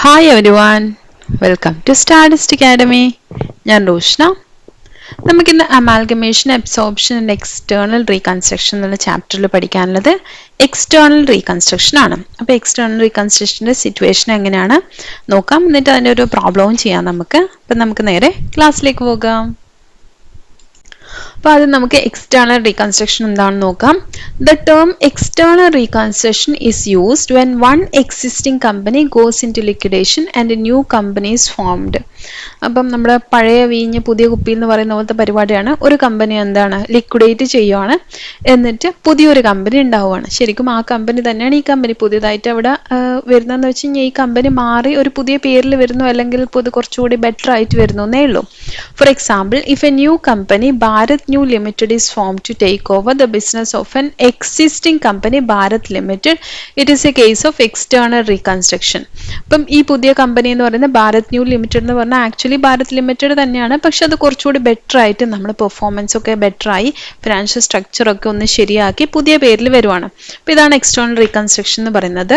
Hi everyone, welcome to Stardust Academy. ഞാൻ റോഷ്ന. നമുക്കിന്ന് amalgamation, absorption and external reconstruction എന്നുള്ള ചാപ്റ്ററിൽ പഠിക്കാനുള്ളത് എക്സ്റ്റേണൽ റീകൺസ്ട്രക്ഷൻ ആണ്. അപ്പോൾ എക്സ്റ്റേണൽ റീകൺസ്ട്രക്ഷൻ്റെ സിറ്റുവേഷൻ എങ്ങനെയാണ് നോക്കാം, എന്നിട്ട് അതിൻ്റെ ഒരു പ്രോബ്ലവും ചെയ്യാം നമുക്ക്. അപ്പം നമുക്ക് നേരെ ക്ലാസ്സിലേക്ക് പോകാം. അപ്പോൾ ആദ്യം നമുക്ക് എക്സ്റ്റേണൽ റീകൺസ്ട്രക്ഷൻ എന്താണെന്ന് നോക്കാം. The term external reconstruction is used when one existing company goes into liquidation and new company is formed. അപ്പം നമ്മുടെ പഴയ വീഞ്ഞ് പുതിയ കുപ്പി എന്ന് പറയുന്ന പോലത്തെ പരിപാടിയാണ്. ഒരു കമ്പനി എന്താണ് ലിക്വിഡേറ്റ് ചെയ്യുവാണ്, എന്നിട്ട് പുതിയൊരു കമ്പനി ഉണ്ടാവുകയാണ്. ശരിക്കും ആ കമ്പനി തന്നെയാണ് ഈ കമ്പനി. പുതിയതായിട്ട് അവിടെ വരുന്നതെന്ന് വെച്ച് കഴിഞ്ഞാൽ ഈ കമ്പനി മാറി ഒരു പുതിയ പേരിൽ വരുന്നു, അല്ലെങ്കിൽ കുറച്ചുകൂടി ബെറ്റർ ആയിട്ട് വരുന്നു എന്നേ ഉള്ളൂ. For example, if A new company Bharat New Limited is formed to take over the business of an existing company, Bharat Limited, it is a case of external reconstruction. അപ്പം ഈ പുതിയ കമ്പനി എന്ന് പറയുന്നത് Bharat new limited എന്ന് പറഞ്ഞാൽ actually Bharat limited തന്നെയാണ്, പക്ഷെ അത് കുറച്ചുകൂടി ബെറ്റർ ആയിട്ട് നമ്മൾ പെർഫോമൻസ് ഒക്കെ ബെറ്റർ ആയി ഫിനാൻഷ്യൽ സ്ട്രക്ചർ ഒക്കെ ഒന്ന് ശരിയാക്കി പുതിയ പേരിൽ വരുവാണ്. അപ്പോൾ ഇതാണ് എക്സ്റ്റേണൽ റീകൺസ്ട്രക്ഷൻ എന്ന് പറയുന്നത്.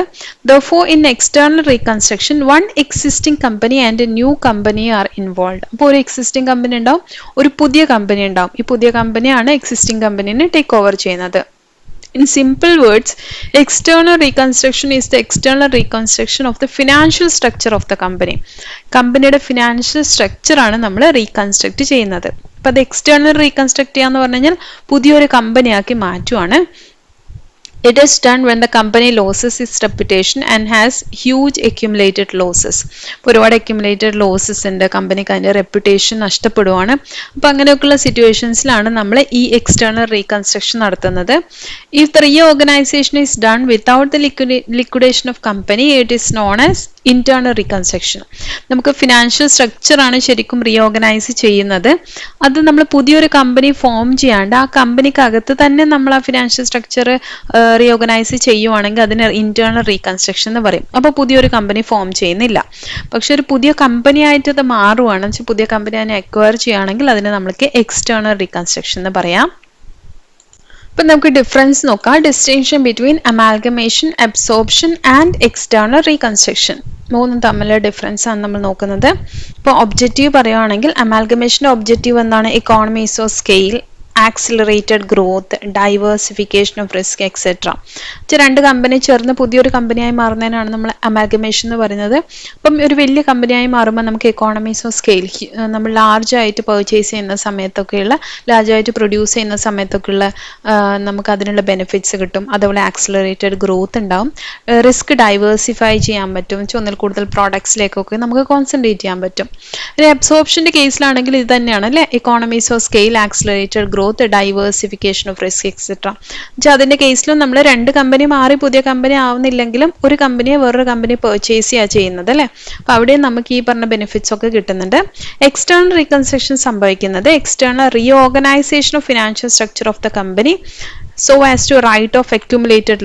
Therefore, in external reconstruction, one existing company and a new company are involved. അപ്പോൾ ഒരു എക്സിസ്റ്റിംഗ് കമ്പനി ഉണ്ടാവും, ഒരു പുതിയ കമ്പനി ഉണ്ടാവും. ഈ പുതിയ കമ്പനിയാണ് എക്സിസ്റ്റിംഗ് കമ്പനിനെ ടേക്ക് ഓവർ ചെയ്യുന്നത്. In simple words, external reconstruction is the external reconstruction of the financial structure of the company. കമ്പനിയുടെ ഫിനാൻഷ്യൽ സ്ട്രക്ചർ ആണ് നമ്മൾ റീകൺസ്ട്രക്ട് ചെയ്യുന്നത്. അപ്പോൾ അത് എക്സ്റ്റേണൽ റീകൺസ്ട്രക്ട് ചെയ്യാന്ന് പറഞ്ഞു കഴിഞ്ഞാൽ പുതിയൊരു കമ്പനിയാക്കി മാറ്റുവാണ്. It is done when the company loses its reputation and has huge accumulated losses. ഒരുപാട് accumulated losses ഉണ്ട്, കമ്പനിക്ക് അതിൻ്റെ റെപ്യൂട്ടേഷൻ നഷ്ടപ്പെടുവാണ്. അപ്പോൾ അങ്ങനെയൊക്കെയുള്ള സിറ്റുവേഷൻസിലാണ് നമ്മൾ ഈ എക്സ്റ്റേണൽ റീകൺസ്ട്രക്ഷൻ നടത്തുന്നത്. If the reorganization is done without the liquidation of company, it is known as internal reconstruction. നമുക്ക് ഫിനാൻഷ്യൽ സ്ട്രക്ചർ ആണ് ശരിക്കും റീഓർഗനൈസ് ചെയ്യുന്നത്. അത് നമ്മൾ പുതിയൊരു കമ്പനി ഫോം ചെയ്യാണ്ട് ആ കമ്പനിക്കകത്ത് തന്നെ നമ്മൾ ആ ഫിനാൻഷ്യൽ സ്ട്രക്ചർ റീഓർഗനൈസ് ചെയ്യുവാണെങ്കിൽ അതിന് ഇന്റേണൽ റീകൺസ്ട്രക്ഷൻ എന്ന് പറയും. അപ്പോൾ പുതിയൊരു കമ്പനി ഫോം ചെയ്യുന്നില്ല, പക്ഷെ ഒരു പുതിയ കമ്പനി ആയിട്ട് അത് മാറുവാണ്, പുതിയ കമ്പനി അതിനെ അക്വയർ ചെയ്യുകയാണെങ്കിൽ അതിന് നമ്മൾക്ക് എക്സ്റ്റേണൽ റീകൺസ്ട്രക്ഷൻ എന്ന് പറയാം. ഇപ്പം നമുക്ക് ഡിഫറൻസ് നോക്കാം. Distinction between amalgamation, absorption and external reconstruction, മൂന്നും തമ്മിലുള്ള ഡിഫറൻസ് ആണ് നമ്മൾ നോക്കുന്നത്. ഇപ്പോൾ ഒബ്ജക്റ്റീവ് പറയുകയാണെങ്കിൽ അമാൽഗമേഷൻ്റെ ഒബ്ജക്റ്റീവ് എന്താണ്? Economies of scale, accelerated growth, diversification of risk etcetera. രണ്ട് കമ്പനി ചേർന്ന് പുതിയൊരു കമ്പനിയായി മാറുന്നതിനാണ് നമ്മൾ അമാൽഗമേഷൻ എന്ന് പറയുന്നത്. അപ്പം ഒരു വലിയ കമ്പനിയായി മാറുമ്പോൾ നമുക്ക് എക്കോണമീസ് ഓഫ് സ്കെയിൽ, നമ്മൾ ലാർജായിട്ട് പർച്ചേസ് ചെയ്യുന്ന സമയത്തൊക്കെയുള്ള, ലാർജായിട്ട് പ്രൊഡ്യൂസ് ചെയ്യുന്ന സമയത്തൊക്കെയുള്ള നമുക്ക് അതിനുള്ള ബെനിഫിറ്റ്സ് കിട്ടും. അതുപോലെ ആക്സിലറേറ്റഡ് ഗ്രോത്ത് ഉണ്ടാവും, റിസ്ക് ഡൈവേഴ്സിഫൈ ചെയ്യാൻ പറ്റും, ഒന്നിൽ കൂടുതൽ പ്രോഡക്ട്സിലേക്കൊക്കെ നമുക്ക് കോൺസെൻട്രേറ്റ് ചെയ്യാൻ പറ്റും. ഇനി അബ്സോർപ്ഷൻ്റെ കേസിലാണെങ്കിൽ ഇത് തന്നെയാണ് അല്ലേ, economies of scale, accelerated growth, diversification of risk etcetera. അതിന്റെ കേസിലും നമ്മൾ രണ്ട് കമ്പനി മാറി പുതിയ കമ്പനി ആവുന്നില്ലെങ്കിലും ഒരു കമ്പനിയെ വേറൊരു കമ്പനി പർച്ചേസ് ചെയ്യുന്നത് അല്ലേ. അപ്പൊ അവിടെ നമുക്ക് ഈ പറഞ്ഞ ബെനിഫിറ്റ്സ് ഒക്കെ കിട്ടുന്നുണ്ട്. എക്സ്റ്റേണൽ റീകൺസ്ട്രക്ഷൻ സംഭവിക്കുന്നത് external reorganisation of financial structure of the company so as to write off accumulated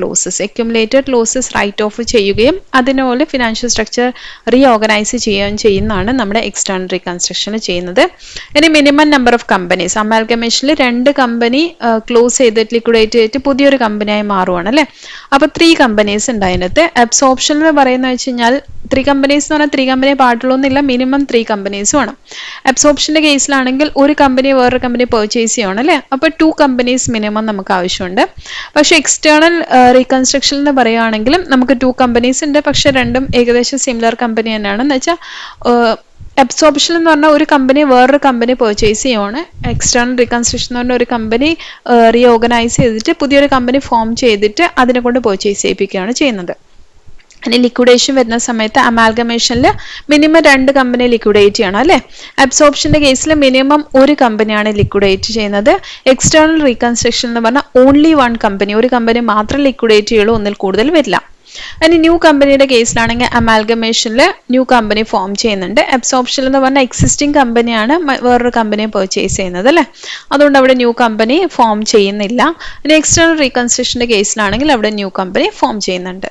losses write off ചെയ്യുകയും അതിനുപോലെ ഫിനാൻഷ്യൽ സ്ട്രക്ചർ റീഓർഗനൈസ് ചെയ്യുകയും ചെയ്യുന്നതാണ് നമ്മുടെ എക്സ്റ്റേണൽ റീകൺസ്ട്രക്ഷൻ ചെയ്യുന്നത്. ഇനി മിനിമം നമ്പർ ഓഫ് കമ്പനീസ്, അമാൽഗമേഷനിൽ രണ്ട് കമ്പനി ക്ലോസ് ചെയ്തിട്ട് ലിക്വിഡേറ്റ് ചെയ്തിട്ട് പുതിയൊരു കമ്പനിയായി മാറുവാണ് അല്ലേ. അപ്പോൾ 3 കമ്പനീസ് ഉണ്ട് അതിനകത്ത്. അബ്സോർപ്ഷൻ എന്ന് പറയുന്നത് വെച്ച് കഴിഞ്ഞാൽ 3 കമ്പനീസ് എന്ന് പറഞ്ഞാൽ 3 കമ്പനി പാടുള്ളൂ എന്നില്ല, മിനിമം 3 കമ്പനീസ് വേണം. അബ്സോർപ്ഷന്റെ കേസിലാണെങ്കിൽ ഒരു കമ്പനി വേറൊരു കമ്പനി പർച്ചേസ് ചെയ്യണം അല്ലേ. അപ്പോൾ 2 കമ്പനീസ് മിനിമം നമുക്ക് ആവശ്യമുണ്ട്. പക്ഷെ എക്സ്റ്റേണൽ റീകൺസ്ട്രക്ഷൻ എന്ന് പറയുകയാണെങ്കിലും നമുക്ക് 2 കമ്പനീസ് ഉണ്ട്, പക്ഷെ രണ്ടും ഏകദേശം സിമിലർ കമ്പനി തന്നെയാണ്. എന്ന് വെച്ചാൽ അബ്സോർപ്ഷൻ എന്ന് പറഞ്ഞാൽ ഒരു കമ്പനി വേറൊരു കമ്പനി പർച്ചേസ് ചെയ്യുവാണ്. എക്സ്റ്റേണൽ റീകൺസ്ട്രക്ഷൻ എന്ന് പറഞ്ഞാൽ ഒരു കമ്പനി റീഓർഗനൈസ് ചെയ്തിട്ട് പുതിയൊരു കമ്പനി ഫോം ചെയ്തിട്ട് അതിനെ കൊണ്ട് പർച്ചേസ് ചെയ്യിപ്പിക്കുകയാണ് ചെയ്യുന്നത്. ഇനി ലിക്വിഡേഷൻ വരുന്ന സമയത്ത് അമാൽഗമേഷനിൽ മിനിമം 2 കമ്പനി ലിക്വിഡേറ്റ് ചെയ്യണം അല്ലേ. അബ്സോർപ്ഷന്റെ കേസിൽ മിനിമം ഒരു കമ്പനിയാണ് ലിക്വിഡേറ്റ് ചെയ്യുന്നത്. എക്സ്റ്റേണൽ റീകൺസ്ട്രക്ഷൻ എന്ന് പറഞ്ഞാൽ ഓൺലി 1 കമ്പനി, ഒരു കമ്പനി മാത്രം ലിക്വിഡേറ്റ് ചെയ്യുള്ളൂ, ഒന്നിൽ കൂടുതൽ വരില്ല. ഇനി ന്യൂ കമ്പനിയുടെ കേസിലാണെങ്കിൽ അമാൽഗമേഷനിൽ ന്യൂ കമ്പനി ഫോം ചെയ്യുന്നുണ്ട്. അബ്സോർപ്ഷൻ എന്ന് പറഞ്ഞാൽ എക്സിസ്റ്റിംഗ് കമ്പനിയാണ് വേറൊരു കമ്പനിയെ പർച്ചേസ് ചെയ്യുന്നത് അല്ലേ, അതുകൊണ്ട് അവിടെ ന്യൂ കമ്പനി ഫോം ചെയ്യുന്നില്ല. ഇനി എക്സ്റ്റേണൽ റീകൺസ്ട്രക്ഷന്റെ കേസിലാണെങ്കിൽ അവിടെ ന്യൂ കമ്പനി ഫോം ചെയ്യുന്നുണ്ട്.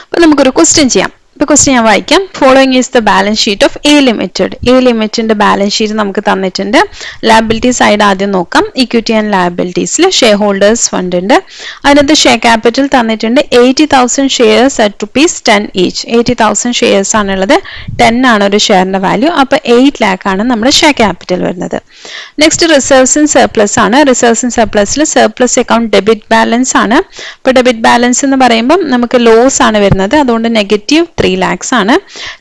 അപ്പോൾ നമുക്കൊരു ക്വസ്റ്റ്യൻ ചെയ്യാം. ഇപ്പോൾ ക്വസ്റ്റ്യൻ ഞാൻ വായിക്കാം. Following is the balance sheet of A limited. A ലിമിറ്റഡിന്റെ ബാലൻസ് ഷീറ്റ് നമുക്ക് തന്നിട്ടുണ്ട്. ലയബിലിറ്റി സൈഡ് ആദ്യം നോക്കാം. ഇക്വിറ്റി ആൻഡ് ലയബിലിറ്റീസിൽ ഷെയർ ഹോൾഡേഴ്സ് ഫണ്ട് ഉണ്ട്. അതിനകത്ത് ഷെയർ ക്യാപിറ്റൽ തന്നിട്ടുണ്ട് 80,000 ഷെയർസ് അറ്റ് ₹10 ഈച്ച്. 80,000 ഷെയർസ് ആണുള്ളത്. 10 ആണ് ഒരു ഷെയറിന്റെ വാല്യൂ. അപ്പോൾ 8 lakh ആണ് നമ്മുടെ ഷെയർ ക്യാപിറ്റൽ വരുന്നത്. നെക്സ്റ്റ് റിസർവ്സ് ആൻഡ് സർപ്ലസ് ആണ്. റിസർവ്സ് ആൻഡ് സർപ്ലസിൽ സർപ്ലസ് അക്കൗണ്ട് ഡെബിറ്റ് ബാലൻസ് ആണ്. ഇപ്പോൾ ഡെബിറ്റ് ബാലൻസ് എന്ന് പറയുമ്പോൾ നമുക്ക് ലോസ് ആണ് വരുന്നത്, അതുകൊണ്ട് -3 lakhs ആണ്.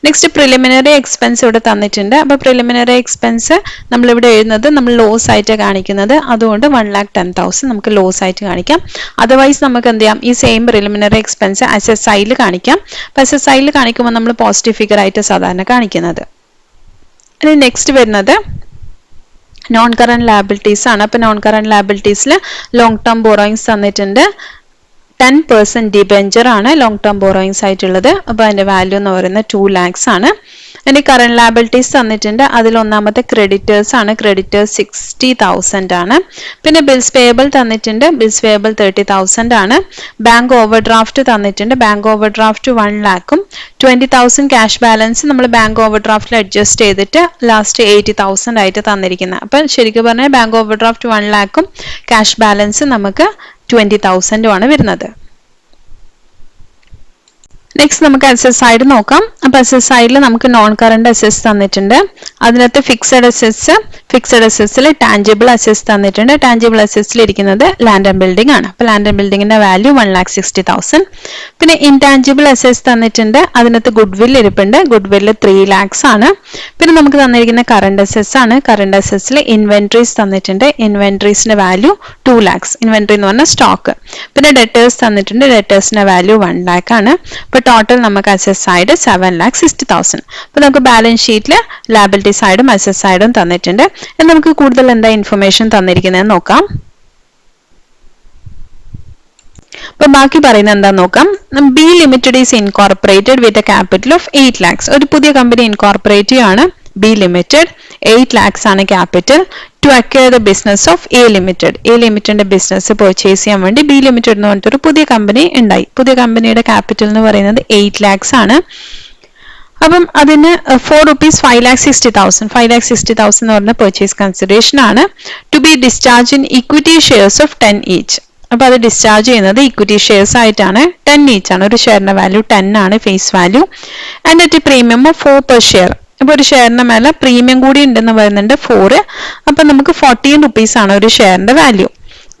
നെക്സ്റ്റ് പ്രിലിമിനറി എക്സ്പെൻസ് ഇവിടെ തന്നിട്ടുണ്ട്. അപ്പോൾ പ്രിലിമിനറി എക്സ്പെൻസ് നമ്മളിവിടെ എഴുതുന്നത് നമ്മൾ ലോസ് ആയിട്ട് കാണിക്കുന്നത്, അതുകൊണ്ട് 1,10,000 നമുക്ക് ലോസ് ആയിട്ട് കാണിക്കാം. അതർവൈസ് നമുക്ക് എന്ത് ചെയ്യാം, ഈ സെയിം പ്രിലിമിനറി എക്സ്പെൻസ് SSIയിൽ കാണിക്കാം. അപ്പോൾ SSIയിൽ കാണിക്കുമ്പോൾ നമ്മൾ പോസിറ്റീവ് ഫിഗർ ആയിട്ട് സാധാരണ കാണിക്കുന്നത്. ഇനി നെക്സ്റ്റ് വരുന്നത് നോൺ കറന്റ് ലയബിലിറ്റീസ് ആണ്. അപ്പോൾ നോൺ കറന്റ് ലയബിലിറ്റീസിൽ ലോങ് ടേം ബോറോയിങ്സ് തന്നിട്ടുണ്ട്. 10% ഡിബെഞ്ചർ ആണ് ലോങ് ടേം ബോറോയിങ്സ് ആയിട്ടുള്ളത്. അപ്പോൾ അതിന്റെ വാല്യൂ എന്ന് പറയുന്നത് 2 lakhs ആണ്. ഇനി കറന്റ് ലയബിലിറ്റീസ് തന്നിട്ടുണ്ട്. അതിൽ ഒന്നാമത്തെ ക്രെഡിറ്റേഴ്സ് ആണ്. ക്രെഡിറ്റേഴ്സ് 60,000 ആണ്. പിന്നെ ബിൽസ് പേയബിൾ തന്നിട്ടുണ്ട്. ബിൽസ് പേയബിൾ 30,000 ആണ്. ബാങ്ക് ഓവർ ഡ്രാഫ്റ്റ് തന്നിട്ടുണ്ട്. Bank over draft 1 lakh 20,000 cash balance നമ്മൾ ബാങ്ക് ഓവർ ഡ്രാഫ്റ്റിൽ അഡ്ജസ്റ്റ് ചെയ്തിട്ട് ലാസ്റ്റ് 80,000 ആയിട്ട് തന്നിരിക്കുന്നത്. അപ്പം ശരിക്കും പറഞ്ഞാൽ bank over draft 1 lakh cash balance നമുക്ക് 20,000 ആണ് വരുന്നത്. നെക്സ്റ്റ് നമുക്ക് അസറ്റ് സൈഡ് നോക്കാം. അപ്പോൾ അസറ്റ് സൈഡിൽ നമുക്ക് നോൺ കറന്റ് അസറ്റ്സ് തന്നിട്ടുണ്ട്. അതിനകത്ത് ഫിക്സഡ് അസറ്റ്സിൽ ടാഞ്ചിബിൾ അസറ്റ്സ് തന്നിട്ടുണ്ട്. ടാഞ്ചിബിൾ അസറ്റ്സിൽ ഇരിക്കുന്നത് ലാൻഡ് ആൻഡ് ബിൽഡിംഗ് ആണ്. അപ്പോൾ ലാൻഡ് ആൻഡ് ബിൽഡിങ്ങിന്റെ വാല്യൂ 1,60,000. പിന്നെ ഇൻടാഞ്ചിബിൾ അസറ്റ്സ് തന്നിട്ടുണ്ട്. അതിനകത്ത് ഗുഡ്വിൽ ഇരിപ്പുണ്ട്. ഗുഡ്വില്ല് 3 lakhs ആണ്. പിന്നെ നമുക്ക് തന്നിരിക്കുന്ന കറന്റ് അസറ്റ്സ് ആണ്. കറന്റ് അസറ്റ്സിൽ ഇൻവെന്ററീസ് തന്നിട്ടുണ്ട്. ഇൻവെന്ററീസിന്റെ വാല്യൂ 2 lakhs. ഇൻവെന്ററി എന്ന് പറഞ്ഞാൽ സ്റ്റോക്ക്. പിന്നെ ഡെറ്റേഴ്സ് തന്നിട്ടുണ്ട്. ഡെറ്റേഴ്സിന്റെ വാല്യൂ 1 lakh ആണ്. ടോട്ടൽ നമുക്ക് അസറ്റ് സൈഡ് 7,60,000. അപ്പോൾ നമുക്ക് ബാലൻസ് ഷീറ്റിൽ ലയബിലിറ്റി സൈഡും അസറ്റ് സൈഡും തന്നിട്ടുണ്ട്. നമുക്ക് കൂടുതൽ എന്താ ഇൻഫർമേഷൻ തന്നിരിക്കുന്നതെന്ന് നോക്കാം. അപ്പോൾ ബാക്കി പറയുന്നത് എന്താന്ന് നോക്കാം. B limited is incorporated with a capital of 8 lakhs. ഒരു പുതിയ കമ്പനി ഇൻകോർപ്പറേറ്റ് ആണ്. ബി ലിമിറ്റഡ് 8 lakhs ആണ് capital to acquire the business of A limited. A ലിമിറ്റഡിന്റെ ബിസിനസ് പർച്ചേസ് ചെയ്യാൻ വേണ്ടി ബി ലിമിറ്റഡ് എന്ന് പറഞ്ഞിട്ടൊരു പുതിയ കമ്പനി ഉണ്ടായി. പുതിയ കമ്പനിയുടെ ക്യാപിറ്റൽ എന്ന് പറയുന്നത് 8 lakhs ആണ്. അപ്പം അതിന് ₹5,60,000 എന്ന് പറഞ്ഞ പർച്ചേസ് കൺസിഡറേഷൻ ആണ്. To be discharge in equity shares of 10 each. അപ്പൊ അത് ഡിസ്ചാർജ് ചെയ്യുന്നത് ഇക്വിറ്റി ഷെയർസ് ആയിട്ടാണ്. 10 each ആണ്. ഒരു ഷെയറിന്റെ വാല്യൂ 10 ആണ് face value. And at premium of 4 per share. അപ്പോൾ ഒരു ഷെയറിന്റെ മേലെ പ്രീമിയം കൂടി ഉണ്ടെന്ന് പറയുന്നുണ്ട് 4. അപ്പൊ നമുക്ക് 14 rupees ആണ് ഒരു ഷെയറിന്റെ value.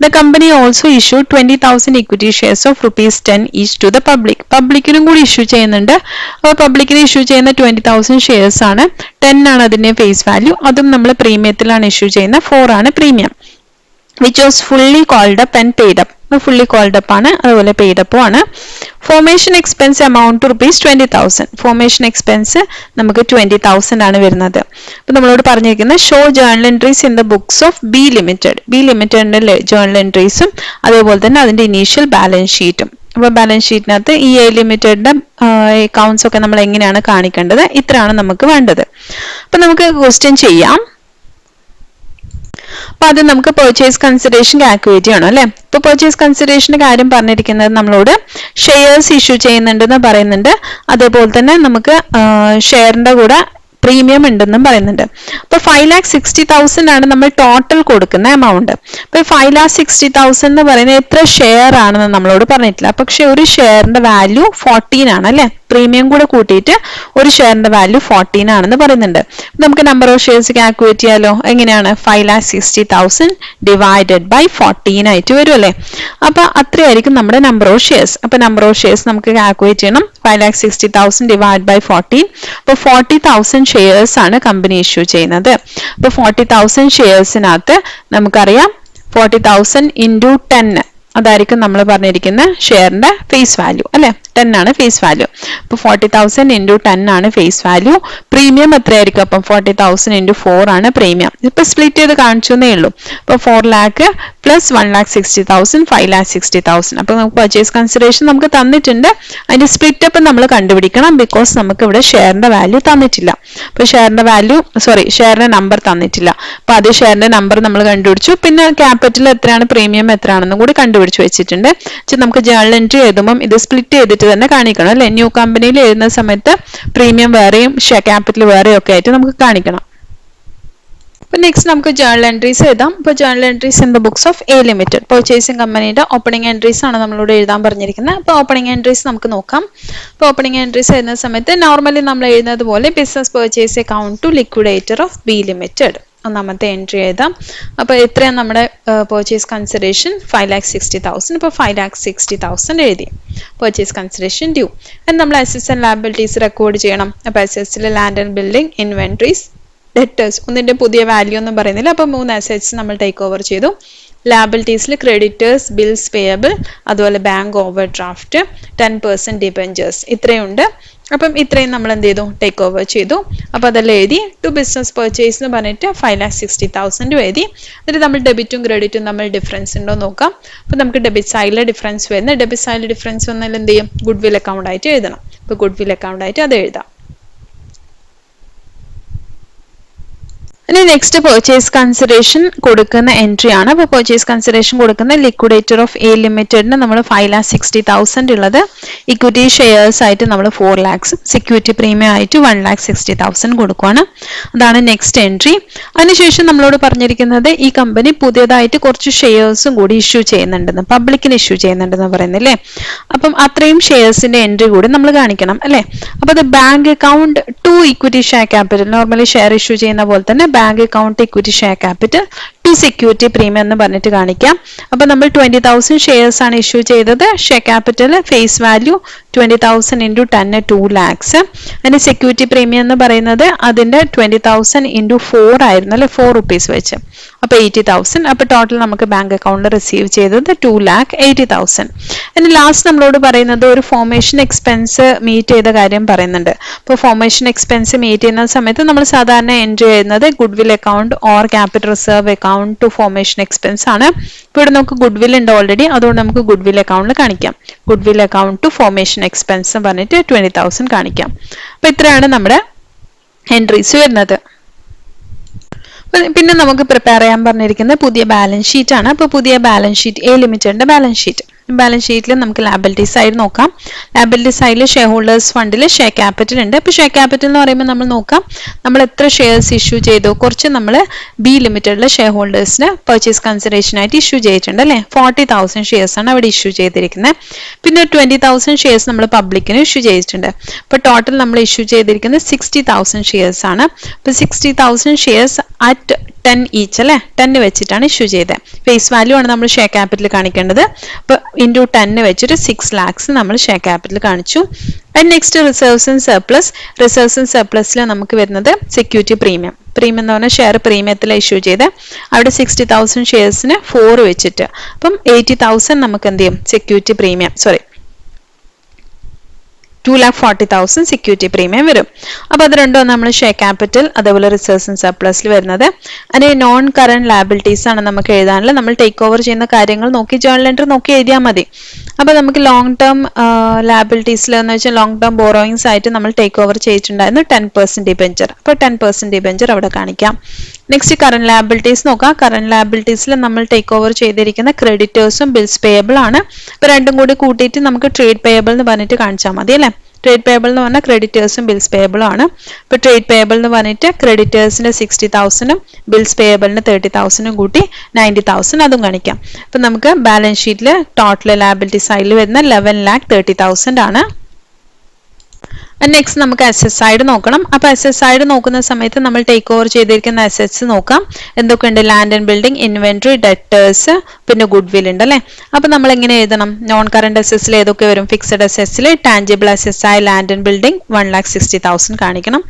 The company also issued 20,000 equity shares of ₹10 each to the public. പബ്ലിക്കിനും കൂടി ഇഷ്യൂ ചെയ്യുന്നുണ്ട്. അപ്പോൾ പബ്ലിക്കിന് ഇഷ്യൂ ചെയ്യുന്ന 20,000 ഷെയർസ് ആണ്. 10 ആണ് അതിന്റെ ഫേസ് വാല്യൂ. അതും നമ്മൾ പ്രീമിയത്തിലാണ് ഇഷ്യൂ ചെയ്യുന്ന. 4 ആണ് premium. which was fully called up and paid up. Fully called up ആണ്, അതുപോലെ പെയ്ഡ് അപ്പും ആണ്. Formation expense amount ₹20,000. Formation expense നമുക്ക് 20,000 ആണ് വരുന്നത്. അപ്പൊ നമ്മളോട് പറഞ്ഞിരിക്കുന്നത് show journal entries in the books of B limited. B ലിമിറ്റഡിന്റെ ജേർണൽ എൻട്രീസും അതുപോലെ തന്നെ അതിന്റെ ഇനീഷ്യൽ ബാലൻസ് ഷീറ്റും. അപ്പൊ ബാലൻസ് ഷീറ്റിനകത്ത് ഈ എ ലിമിറ്റഡിന്റെ അക്കൗണ്ട്സ് ഒക്കെ നമ്മൾ എങ്ങനെയാണ് കാണിക്കേണ്ടത്, ഇത്രയാണ് നമുക്ക് വേണ്ടത്. അപ്പൊ നമുക്ക് ക്വസ്റ്റ്യൻ ചെയ്യാം. അപ്പൊ അത് നമുക്ക് പർച്ചേസ് കൺസിഡറേഷൻ കാൽക്കുലേറ്റ് ചെയ്യണം അല്ലെ. ഇപ്പൊ പർച്ചേസ് കൺസിഡറേഷന്റെ കാര്യം പറഞ്ഞിരിക്കുന്നത് നമ്മളോട് ഷെയർസ് ഇഷ്യൂ ചെയ്യുന്നുണ്ടെന്ന് പറയുന്നുണ്ട്. അതേപോലെ തന്നെ നമുക്ക് ഷെയറിന്റെ കൂടെ പ്രീമിയം ഉണ്ടെന്നും പറയുന്നുണ്ട്. അപ്പൊ 5,60,000 ആണ് നമ്മൾ ടോട്ടൽ കൊടുക്കുന്ന എമൗണ്ട്. അപ്പൊ 5,60,000 എന്ന് പറയുന്നത് എത്ര ഷെയർ ആണെന്ന് നമ്മളോട് പറഞ്ഞിട്ടില്ല. പക്ഷെ ഒരു ഷെയറിന്റെ വാല്യൂ 14 ആണ് അല്ലെ. പ്രീമിയം കൂടെ കൂട്ടിയിട്ട് ഒരു ഷെയറിന്റെ വാല്യൂ 14 ആണെന്ന് പറയുന്നുണ്ട്. നമുക്ക് നമ്പർ ഓഫ് ഷെയർസ് കാൽക്കുലേറ്റ് ചെയ്യാലോ. എങ്ങനെയാണ്? 5,60,000 ഡിവൈഡഡ് ബൈ 14 ആയിട്ട് വരും അല്ലെ. അപ്പൊ അത്രയായിരിക്കും നമ്മുടെ നമ്പർ ഓഫ് ഷെയർസ്. അപ്പൊ നമ്പർ ഓഫ് ഷെയർസ് നമുക്ക് കാൽക്കുലേറ്റ് ചെയ്യണം. 5,60,000 ഡിവൈഡ് ബൈ 14. അപ്പൊ 40,000 ഷെയർസ് ആണ് കമ്പനി ഇഷ്യൂ ചെയ്യുന്നത്. അപ്പൊ 40,000 ഷെയർസിനകത്ത് നമുക്കറിയാം 40,000 ഇൻറ്റു 10 അതായിരിക്കും നമ്മൾ പറഞ്ഞിരിക്കുന്ന ഷെയറിന്റെ ഫേസ് വാല്യൂ അല്ലെ. 10 ആണ് ഫേസ് വാല്യൂ. അപ്പൊ 40,000 ഇൻറ്റു 10 ആണ് ഫേസ് വാല്യൂ. പ്രീമിയം എത്രയായിരിക്കും? അപ്പം 40,000 ഇൻറ്റു 4 ആണ് പ്രീമിയം. ഇപ്പൊ സ്പ്ലിറ്റ് ചെയ്ത് കാണിച്ചേ ഉള്ളൂ. അപ്പൊ 4 lakh പ്ലസ് 1,60,000 5,60,000. അപ്പൊ നമുക്ക് പർച്ചേസ് കൺസിഡറേഷൻ നമുക്ക് തന്നിട്ടുണ്ട്. അതിന്റെ സ്പ്ലിറ്റ് അപ്പ് നമ്മൾ കണ്ടുപിടിക്കണം. ബിക്കോസ് നമുക്ക് ഇവിടെ ഷെയറിന്റെ വാല്യൂ തന്നിട്ടില്ല. അപ്പൊ ഷെയറിന്റെ നമ്പർ തന്നിട്ടില്ല. അപ്പൊ അത് ഷെയറിന്റെ നമ്പർ നമ്മൾ കണ്ടുപിടിച്ചു. പിന്നെ ക്യാപിറ്റൽ എത്രയാണ്, പ്രീമിയം എത്രയാണെന്നും കൂടി കണ്ടുപിടിച്ചു. കണ്ടുപിടിച്ച് വെച്ചിട്ടുണ്ട്. നമുക്ക് ജേർണൽ എൻട്രി എഴുതുമ്പം ഇത് സ്പ്ലിറ്റ് ചെയ്തിട്ട് തന്നെ കാണിക്കണം അല്ലെ. ന്യൂ കമ്പനിയിൽ എഴുതുന്ന സമയത്ത് പ്രീമിയം വേറെയും ഷെയർ ക്യാപിറ്റൽ വേറെയും ഒക്കെ ആയിട്ട് നമുക്ക് കാണിക്കണം. അപ്പോൾ നെക്സ്റ്റ് നമുക്ക് ജേർണൽ എൻട്രീസ് എഴുതാം. ഇപ്പോൾ journal entries in the books of A limited purchasing കമ്പനിയുടെ ഓപ്പണിംഗ് എൻട്രീസ് ആണ് നമ്മളോട് എഴുതാൻ പറഞ്ഞിരിക്കുന്നത്. അപ്പോൾ ഓപ്പണിംഗ് എൻട്രീസ് നമുക്ക് നോക്കാം. അപ്പോൾ ഓപ്പണിംഗ് എൻട്രീസ് എഴുതുന്ന സമയത്ത് നോർമലി നമ്മൾ എഴുതുന്നത് പോലെ business purchase account to liquidator of B limited ഒന്നാമത്തെ എൻട്രി എഴുതാം. അപ്പോൾ എത്രയാണ് നമ്മുടെ പർച്ചേസ് കൺസിഡറേഷൻ 5,60,000. ഇപ്പോൾ 5,60,000 എഴുതി. Purchase consideration due. നമ്മൾ അസറ്റ്സ് ആൻഡ് ലയബിലിറ്റീസ് റെക്കോർഡ് ചെയ്യണം. അപ്പോൾ അസറ്റ്സിൽ land and building, inventories, debtors ഒന്നിന്റെ പുതിയ വാല്യൂ ഒന്നും പറയുന്നില്ല. അപ്പോൾ 3 അസറ്റ്സ് നമ്മൾ ടേക്ക് ഓവർ ചെയ്തു. ലാബിലിറ്റീസിൽ ക്രെഡിറ്റേഴ്സ്, ബിൽസ് പേയബിൾ, അതുപോലെ ബാങ്ക് ഓവർ ഡ്രാഫ്റ്റ്, 10% ഡിബെഞ്ചേഴ്സ് ഇത്രയുണ്ട്. അപ്പം ഇത്രയും നമ്മൾ എന്ത് ചെയ്തു? ടേക്ക് ഓവർ ചെയ്തു. അപ്പോൾ അതെല്ലാം എഴുതി. ടു ബിസിനസ് പർച്ചേസ് എന്ന് പറഞ്ഞിട്ട് 5,60,000 എഴുതി. എന്നിട്ട് നമ്മൾ ഡെബിറ്റും ക്രെഡിറ്റും തമ്മിൽ ഡിഫറൻസ് ഉണ്ടോ നോക്കാം. അപ്പോൾ നമുക്ക് ഡെബിറ്റ് സൈഡിലെ ഡിഫറൻസ് വരുന്നത്, ഡെബിറ്റ് സൈഡിലെ ഡിഫറൻസ് വന്നാൽ എന്ത് ചെയ്യും? ഗുഡ് വിൽ അക്കൗണ്ട് ആയിട്ട് എഴുതണം. അപ്പോൾ ഗുഡ് വിൽ അക്കൗണ്ട് ആയിട്ട് അത് എഴുതാം. ഇനി നെക്സ്റ്റ് പർച്ചേസ് കൺസിഡറേഷൻ കൊടുക്കുന്ന എൻട്രി ആണ്. അപ്പോൾ പർച്ചേസ് കൺസിഡറേഷൻ കൊടുക്കുന്ന ലിക്വിഡേറ്റർ ഓഫ് എ ലിമിറ്റഡിന് നമ്മൾ 5,60,000 ഉള്ളത് ഇക്വിറ്റി ഷെയർസ് ആയിട്ട് നമ്മൾ 4 lakhs, സെക്യൂരിറ്റി പ്രീമിയം ആയിട്ട് 1,60,000 കൊടുക്കുകയാണ്. അതാണ് നെക്സ്റ്റ് എൻട്രി. അതിനുശേഷം നമ്മളോട് പറഞ്ഞിരിക്കുന്നത് ഈ കമ്പനി പുതിയതായിട്ട് കുറച്ച് ഷെയർസും കൂടി ഇഷ്യൂ ചെയ്യുന്നുണ്ടെന്ന്, പബ്ലിക്കിന് ഇഷ്യൂ ചെയ്യുന്നുണ്ടെന്ന് പറയുന്നില്ലേ. അപ്പം അത്രയും ഷെയർസിന്റെ എൻട്രി കൂടി നമ്മൾ കാണിക്കണം അല്ലേ. അപ്പോൾ അത് bank account to equity share capital, normally share issue ചെയ്യുന്ന പോലെ തന്നെ bank account equity share capital to security premium എന്ന് പറഞ്ഞിട്ട് കാണിക്കാം. അപ്പോൾ നമ്മൾ 20,000 ഷെയർസ് ആണ് ഇഷ്യൂ ചെയ്തത്. Share capital face value 20,000 into 10 2 lakhs. അതിന് സെക്യൂരിറ്റി പ്രീമിയം എന്ന് പറയുന്നത് അതിൻ്റെ 20,000 ഇൻറ്റു 4 ആയിരുന്നു അല്ലെ, 4 rupees വെച്ച്. അപ്പോൾ 80,000. അപ്പോൾ ടോട്ടൽ നമുക്ക് ബാങ്ക് അക്കൗണ്ടിൽ റിസീവ് ചെയ്തത് 2,80,000. ഇനി ലാസ്റ്റ് നമ്മളോട് പറയുന്നത് ഒരു ഫോർമേഷൻ എക്സ്പെൻസ് മീറ്റ് ചെയ്ത കാര്യം പറയുന്നുണ്ട്. അപ്പോൾ ഫോർമേഷൻ എക്സ്പെൻസ് മീറ്റ് ചെയ്യുന്ന സമയത്ത് നമ്മൾ സാധാരണ എൻട്രി ചെയ്യുന്നത് goodwill account or capital reserve account to formation expense ആണ്. ഇപ്പോൾ ഇവിടെ നമുക്ക് ഗുഡ് വിൽ ഉണ്ട് ഓൾറെഡി, അതുകൊണ്ട് നമുക്ക് ഗുഡ് വിൽ അക്കൗണ്ടിൽ കാണിക്കാം. Goodwill account to formation expense പറഞ്ഞിട്ട് 20,000 കാണിക്കാം. അപ്പോൾ ഇത്രയാണ് നമ്മുടെ എൻട്രീസ് വരുന്നത്. പിന്നെ നമുക്ക് പ്രിപ്പയർ ചെയ്യാൻ പറഞ്ഞിരിക്കുന്നത് പുതിയ ബാലൻസ് ഷീറ്റ് ആണ്. അപ്പോൾ പുതിയ ബാലൻസ് ഷീറ്റ് എ ലിമിറ്റഡിന്റെ ബാലൻസ് ഷീറ്റ്. ബാലൻസ് ഷീറ്റിൽ നമുക്ക് ലാബിലിറ്റി സൈഡ് നോക്കാം. ലാബിലിറ്റി സൈഡിൽ ഷെയർ ഹോൾഡേഴ്സ് ഫണ്ടിൽ ഷെയർ ക്യാപിറ്റൽ ഉണ്ട്. അപ്പോൾ ഷെയർ ക്യാപിറ്റൽ എന്ന് പറയുമ്പോൾ നമ്മൾ നോക്കാം നമ്മൾ എത്ര ഷെയർസ് ഇഷ്യൂ ചെയ്തു. കുറച്ച് നമ്മൾ ബി ലിമിറ്റഡിലെ ഷെയർ ഹോൾഡേഴ്സിന് പർച്ചേസ് കൺസിഡറേഷൻ ആയിട്ട് ഇഷ്യൂ ചെയ്തിട്ടുണ്ട് അല്ലേ. 40,000 ഷെയർസ് ആണ് അവിടെ ഇഷ്യൂ ചെയ്തിരിക്കുന്നത്. പിന്നെ 20,000 ഷെയർസ് നമ്മൾ പബ്ലിക്കിന് ഇഷ്യൂ ചെയ്തിട്ടുണ്ട്. അപ്പോൾ ടോട്ടൽ നമ്മൾ ഇഷ്യൂ ചെയ്തിരിക്കുന്നത് 60,000 ഷെയർസ് ആണ്. അപ്പോൾ 60,000 ഷെയർസ് അറ്റ് 10 ഈച്ച് അല്ലേ, 10 വെച്ചിട്ടാണ് ഇഷ്യൂ ചെയ്തത്. ഫേസ് വാല്യൂ ആണ് നമ്മൾ ഷെയർ ക്യാപിറ്റൽ കാണിക്കേണ്ടത്. അപ്പോൾ ഇൻറ്റു 10 വെച്ചിട്ട് 6 lakhs നമ്മൾ ഷെയർ ക്യാപിറ്റൽ കാണിച്ചു. And next reserves and surplus. Reserves and സർപ്ലസിൽ നമുക്ക് വരുന്നത് സെക്യൂരിറ്റി പ്രീമിയം. പ്രീമിയം എന്ന് പറഞ്ഞാൽ ഷെയർ പ്രീമിയത്തിൽ ഇഷ്യൂ ചെയ്ത് അവിടെ 60,000 ഷെയർസിന് 4 വെച്ചിട്ട് അപ്പം 80,000 നമുക്ക് എന്ത് ചെയ്യും സെക്യൂരിറ്റി പ്രീമിയം 2,40,000 സെക്യൂരിറ്റി പ്രീമിയം വരും. അപ്പോൾ അത് രണ്ടും നമ്മൾ ഷെയർ ക്യാപിറ്റൽ അതേപോലെ റിസർവ്സ് ആൻഡ് സർപ്ലസിൽ വരുന്നത്. അതിന് നോൺ കറന്റ് ലയബിലിറ്റീസ് ആണ് നമുക്ക് എഴുതാനുള്ളത്. നമ്മൾ ടേക്ക് ഓവർ ചെയ്യുന്ന കാര്യങ്ങൾ നോക്കി ജേർണൽ എൻട്രി നോക്കി എഴുതിയാൽ മതി. അപ്പോൾ നമുക്ക് ലോങ് ടേം ലയബിലിറ്റീസിൽ എന്ന് വെച്ചാൽ ലോങ് ടേം ബോറോയിങ്സ് ആയിട്ട് നമ്മൾ ടേക്ക് ഓവർ ചെയ്തിട്ടുണ്ടായിരുന്നു 10% ഡിബെഞ്ചർ. അപ്പോൾ 10% ഡിബെഞ്ചർ അവിടെ കാണിക്കാം. നെക്സ്റ്റ് കറന്റ് ലയബിലിറ്റീസ് നോക്കാം. കറന്റ് ലയബിലിറ്റീസിൽ നമ്മൾ ടേക്ക് ഓവർ ചെയ്തിരിക്കുന്ന ക്രെഡിറ്റേഴ്സും ബിൽസ് പേയബിൾ ആണ്. ഇപ്പോൾ രണ്ടും കൂടി കൂട്ടിയിട്ട് നമുക്ക് ട്രേഡ് പേയബിൾ എന്ന് പറഞ്ഞിട്ട് കാണിച്ചാൽ മതി അല്ലേ. ട്രേഡ് പേയബിൾ എന്ന് പറഞ്ഞാൽ ക്രെഡിറ്റേഴ്സും ബിൽസ് പേയബിളും ആണ്. ഇപ്പോൾ ട്രേഡ് പേയബിൾ എന്ന് പറഞ്ഞിട്ട് ക്രെഡിറ്റേഴ്സിന് 60,000 ബിൽസ് പേയബിളിന് 30,000 കൂട്ടി 90,000 അതും കാണിക്കാം. അപ്പം നമുക്ക് ബാലൻസ് ഷീറ്റിൽ ടോട്ടൽ ലയബിലിറ്റി സൈഡിൽ വരുന്ന 11,30,000 ആണ്. നെക്സ്റ്റ് നമുക്ക് അസറ്റ് സൈഡ് നോക്കണം. അപ്പോൾ അസറ്റ് സൈഡ് നോക്കുന്ന സമയത്ത് നമ്മൾ ടേക്ക് ഓവർ ചെയ്തിരിക്കുന്ന അസറ്റ്സ് നോക്കാം. എന്തൊക്കെയുണ്ട്? Land and building, inventory, debtors, പിന്നെ ഗുഡ് വിൽ ഉണ്ട് അല്ലേ. അപ്പോൾ നമ്മൾ എങ്ങനെ എഴുതണം? നോൺ കറന്റ് അസറ്റ്സിൽ ഏതൊക്കെ വരും? ഫിക്സഡ് അസറ്റ്സിൽ ടാഞ്ചിബിൾ അസറ്റ്സ് ആയ ലാൻഡ് ആൻഡ് ബിൽഡിംഗ് 1,60,000 കാണിക്കണം.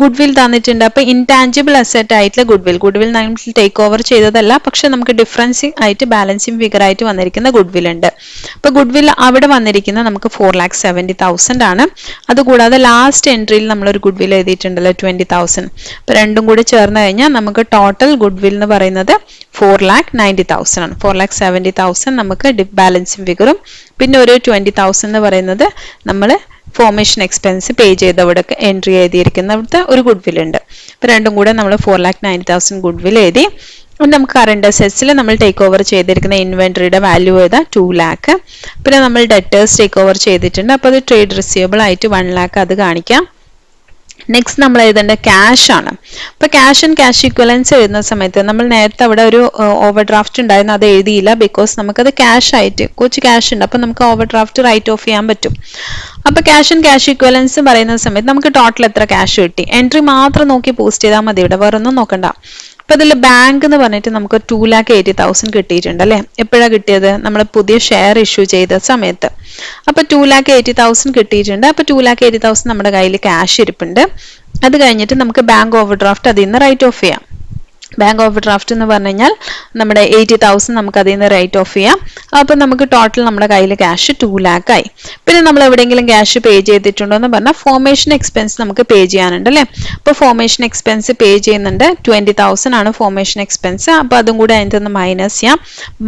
ഗുഡ് വിൽ തന്നിട്ടുണ്ട്. അപ്പോൾ ഇൻടാഞ്ചിബിൾ അസറ്റ് ആയിട്ടുള്ള ഗുഡ് വിൽ നമ്മൾ ടേക്ക് ഓവർ ചെയ്തതല്ല, പക്ഷെ നമുക്ക് ഡിഫറൻസിങ് ആയിട്ട് ബാലൻസിങ് ഫിഗർ ആയിട്ട് വന്നിരിക്കുന്ന ഗുഡ് വിൽ ഉണ്ട്. അപ്പോൾ ഗുഡ് വിൽ അവിടെ വന്നിരിക്കുന്നത് നമുക്ക് 4,70,000 ആണ്. അതുകൂടാതെ ലാസ്റ്റ് എൻട്രിയിൽ നമ്മളൊരു ഗുഡ് വിൽ എഴുതിയിട്ടുണ്ടല്ലോ 20,000. അപ്പോൾ രണ്ടും കൂടി ചേർന്ന് കഴിഞ്ഞാൽ നമുക്ക് ടോട്ടൽ ഗുഡ് വിൽ എന്ന് പറയുന്നത് 4,90,000 ആണ്. 4,70,000 നമുക്ക് ബാലൻസിങ് ഫിഗറും പിന്നെ ഒരു 20,000 എന്ന് പറയുന്നത് നമ്മൾ ഫോർമേഷൻ എക്സ്പെൻസ് പേ ചെയ്തവിടെ എൻട്രി എഴുതിയിരിക്കുന്നവിടുത്തെ ഒരു ഗുഡ് വിൽ ഉണ്ട്. അപ്പോൾ രണ്ടും കൂടെ നമ്മൾ 4,90,000 ഗുഡ് വിൽ എഴുതി. നമുക്ക് കറണ്ട് അസറ്റ്സിൽ നമ്മൾ ടേക്ക് ഓവർ ചെയ്തിരിക്കുന്ന ഇൻവെന്ററിയുടെ വാല്യൂ ഏതാ 2 lakh. പിന്നെ നമ്മൾ ഡെറ്റേഴ്സ് ടേക്ക് ഓവർ ചെയ്തിട്ടുണ്ട്. അപ്പോൾ അത് ട്രേഡ് റിസീവബിൾ ആയിട്ട് 1 lakh അത് കാണിക്കാം. നെക്സ്റ്റ് നമ്മൾ എഴുതേണ്ട ക്യാഷ് ആണ്. അപ്പൊ ക്യാഷ് ആൻഡ് ക്യാഷ് ഇക്വലൻസ് എഴുതുന്ന സമയത്ത് നമ്മൾ നേരത്തെ അവിടെ ഒരു ഓവർ ഡ്രാഫ്റ്റ് ഉണ്ടായിരുന്നു, അത് എഴുതിയില്ല. ബിക്കോസ് നമുക്കത് ക്യാഷ് ആയിട്ട് കുറച്ച് ക്യാഷ് ഉണ്ട്, അപ്പൊ നമുക്ക് ഓവർ ഡ്രാഫ്റ്റ് റൈറ്റ് ഓഫ് ചെയ്യാൻ പറ്റും. അപ്പൊ ക്യാഷ് ആൻഡ് ക്യാഷ് ഇക്വലൻസ് പറയുന്ന സമയത്ത് നമുക്ക് ടോട്ടൽ എത്ര ക്യാഷ് കിട്ടി, എൻട്രി മാത്രം നോക്കി പോസ്റ്റ് ചെയ്താൽ മതി, ഇവിടെ വേറെ ഒന്നും നോക്കണ്ട. അപ്പൊ ഇതിൽ ബാങ്ക് എന്ന് പറഞ്ഞിട്ട് നമുക്ക് 2,80,000 കിട്ടിയിട്ടുണ്ട് അല്ലെ. എപ്പോഴാണ് കിട്ടിയത്, നമ്മൾ പുതിയ ഷെയർ ഇഷ്യൂ ചെയ്ത സമയത്ത്. അപ്പൊ 2,80,000 കിട്ടിയിട്ടുണ്ട്. അപ്പൊ 2,80,000 നമ്മുടെ കയ്യിൽ ക്യാഷ് ഇരിപ്പുണ്ട്. അത് കഴിഞ്ഞിട്ട് നമുക്ക് ബാങ്ക് ഓവർ ഡ്രാഫ്റ്റ് അതിൽ നിന്ന് റൈറ്റ് ഓഫ് ചെയ്യാം. ബാങ്ക് ഓവർ ഡ്രാഫ്റ്റ് എന്ന് പറഞ്ഞു കഴിഞ്ഞാൽ നമ്മുടെ 80,000 നമുക്ക് അതിൽ നിന്ന് റൈറ്റ് ഓഫ് ചെയ്യാം. അപ്പൊ നമുക്ക് ടോട്ടൽ നമ്മുടെ കയ്യിൽ ക്യാഷ് 2 lakh ആയി. പിന്നെ നമ്മൾ എവിടെയെങ്കിലും ക്യാഷ് പേ ചെയ്തിട്ടുണ്ടോ എന്ന് പറഞ്ഞാൽ ഫോർമേഷൻ എക്സ്പെൻസ് നമുക്ക് പേ ചെയ്യാനുണ്ട് അല്ലെ. അപ്പോൾ ഫോർമേഷൻ എക്സ്പെൻസ് പേ ചെയ്യുന്നുണ്ട്. 20,000 ആണ് ഫോർമേഷൻ എക്സ്പെൻസ്. അപ്പൊ അതും കൂടെ അതിൻ്റെ ഒന്ന് മൈനസ് ചെയ്യാം.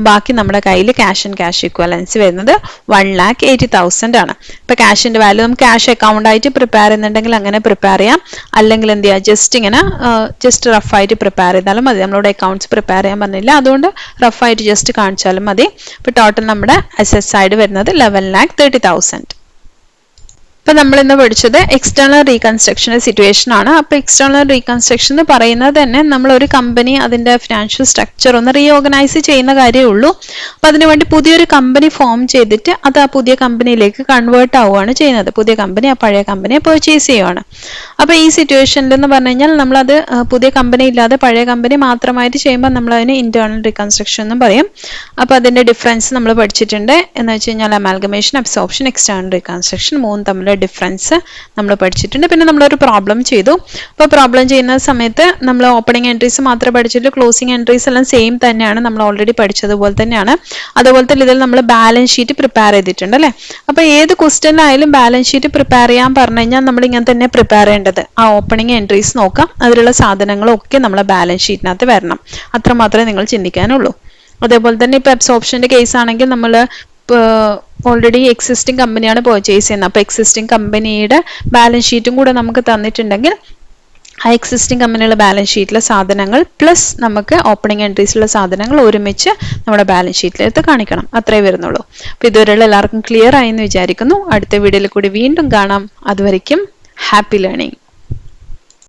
ബാക്കി നമ്മുടെ കയ്യിൽ ക്യാഷ് ആൻഡ് ക്യാഷ് ഇക്വലൻസ് വരുന്നത് 1,80,000 ആണ്. ഇപ്പൊ ക്യാഷിന്റെ വാല്യൂ നമുക്ക് ക്യാഷ് അക്കൗണ്ട് ആയിട്ട് പ്രിപ്പയർ ചെയ്യുന്നുണ്ടെങ്കിൽ അങ്ങനെ പ്രിപ്പയർ ചെയ്യാം. അല്ലെങ്കിൽ എന്ത് ചെയ്യാം, ജസ്റ്റ് ഇങ്ങനെ ജസ്റ്റ് റഫായിട്ട് പ്രിപ്പയർ ചെയ്താലും മതി. നമ്മളോട് അക്കൗണ്ട്സ് പ്രിപ്പയർ ചെയ്യാൻ പറഞ്ഞില്ല, അതുകൊണ്ട് റഫായിട്ട് ജസ്റ്റ് കാണിച്ചാലും മതി. ഇപ്പൊ ടോട്ടൽ നമ്മുടെ അസറ്റ് സൈഡ് വരുന്നത് 11,30,000. ഇപ്പൊ നമ്മൾ ഇന്ന് പഠിച്ചത് എക്സ്റ്റേണൽ റീകൺസ്ട്രക്ഷൻ സിറ്റുവേഷൻ ആണ്. അപ്പൊ എക്സ്റ്റേണൽ റീകൺസ്ട്രക്ഷൻ എന്ന് പറയുന്നത് തന്നെ നമ്മൾ ഒരു കമ്പനി അതിന്റെ ഫിനാൻഷ്യൽ സ്ട്രക്ചർ ഒന്ന് റീഓർഗനൈസ് ചെയ്യുന്ന കാര്യമേ ഉള്ളൂ. അപ്പൊ അതിനുവേണ്ടി പുതിയൊരു കമ്പനി ഫോം ചെയ്തിട്ട് അത് ആ പുതിയ കമ്പനിയിലേക്ക് കൺവേർട്ട് ആവുകയാണ് ചെയ്യുന്നത്. പുതിയ കമ്പനി ആ പഴയ കമ്പനിയെ പർച്ചേസ് ചെയ്യുകയാണ്. അപ്പൊ ഈ സിറ്റുവേഷനിൽ എന്ന് പറഞ്ഞു കഴിഞ്ഞാൽ നമ്മളത് പുതിയ കമ്പനി ഇല്ലാതെ പഴയ കമ്പനി മാത്രമായിട്ട് ചെയ്യുമ്പോൾ നമ്മൾ അതിന് ഇന്റേണൽ റീകൺസ്ട്രക്ഷൻ എന്നും പറയും. അപ്പൊ അതിന്റെ ഡിഫറൻസ് നമ്മൾ പഠിച്ചിട്ടുണ്ട്. എന്ന് വെച്ച് കഴിഞ്ഞാൽ അമാൽഗമേഷൻ, അബ്സോർപ്ഷൻ, എക്സ്റ്റേണൽ റീകൺസ്ട്രക്ഷൻ മൂന്ന് തമ്മിൽ ഡിഫറൻസ് നമ്മൾ പഠിച്ചിട്ടുണ്ട്. പിന്നെ നമ്മളൊരു പ്രോബ്ലം ചെയ്തു. അപ്പോൾ പ്രോബ്ലം ചെയ്യുന്ന സമയത്ത് നമ്മൾ ഓപ്പണിംഗ് എൻട്രീസ് മാത്രമേ പഠിച്ചിട്ടുള്ളൂ. ക്ലോസിംഗ് എൻട്രീസ് എല്ലാം സെയിം തന്നെയാണ്, നമ്മൾ ഓൾറെഡി പഠിച്ചതുപോലെ തന്നെയാണ്. അതുപോലെ തന്നെ ഇതിൽ നമ്മൾ ബാലൻസ് ഷീറ്റ് പ്രിപ്പയർ ചെയ്തിട്ടുണ്ട് അല്ലേ. അപ്പോൾ ഏത് ക്വസ്റ്റ്യനായാലും ബാലൻസ് ഷീറ്റ് പ്രിപ്പയർ ചെയ്യാൻ പറഞ്ഞു കഴിഞ്ഞാൽ നമ്മൾ ഇങ്ങനെ തന്നെ പ്രിപ്പയർ ചെയ്യേണ്ടത്. ആ ഓപ്പണിംഗ് എൻട്രീസ് നോക്കാം, അതിലുള്ള സാധനങ്ങളൊക്കെ നമ്മളെ ബാലൻസ് ഷീറ്റിനകത്ത് വരണം. അത്രമാത്രമേ നിങ്ങൾ ചിന്തിക്കാനുള്ളൂ. അതേപോലെ തന്നെ ഇപ്പൊ അബ്സോർപ്ഷന്റെ കേസ് ആണെങ്കിൽ നമ്മൾ ഓൾറെഡി എക്സിസ്റ്റിംഗ് കമ്പനിയാണ് പർച്ചേസ് ചെയ്യുന്നത്. അപ്പൊ എക്സിസ്റ്റിംഗ് കമ്പനിയുടെ ബാലൻസ് ഷീറ്റും കൂടെ നമുക്ക് തന്നിട്ടുണ്ടെങ്കിൽ ആ എക്സിസ്റ്റിംഗ് കമ്പനിയുടെ ബാലൻസ് ഷീറ്റിലെ സാധനങ്ങൾ പ്ലസ് നമുക്ക് ഓപ്പണിംഗ് എൻട്രീസിലുള്ള സാധനങ്ങൾ ഒരുമിച്ച് നമ്മുടെ ബാലൻസ് ഷീറ്റിലെടുത്ത് കാണിക്കണം. അത്രേ വരുന്നുള്ളൂ. അപ്പൊ ഇതുവരെയുള്ള എല്ലാവർക്കും ക്ലിയർ ആയി എന്ന് വിചാരിക്കുന്നു. അടുത്ത വീഡിയോയിൽ കൂടി വീണ്ടും കാണാം. അതുവരയ്ക്കും ഹാപ്പി ലേണിംഗ്.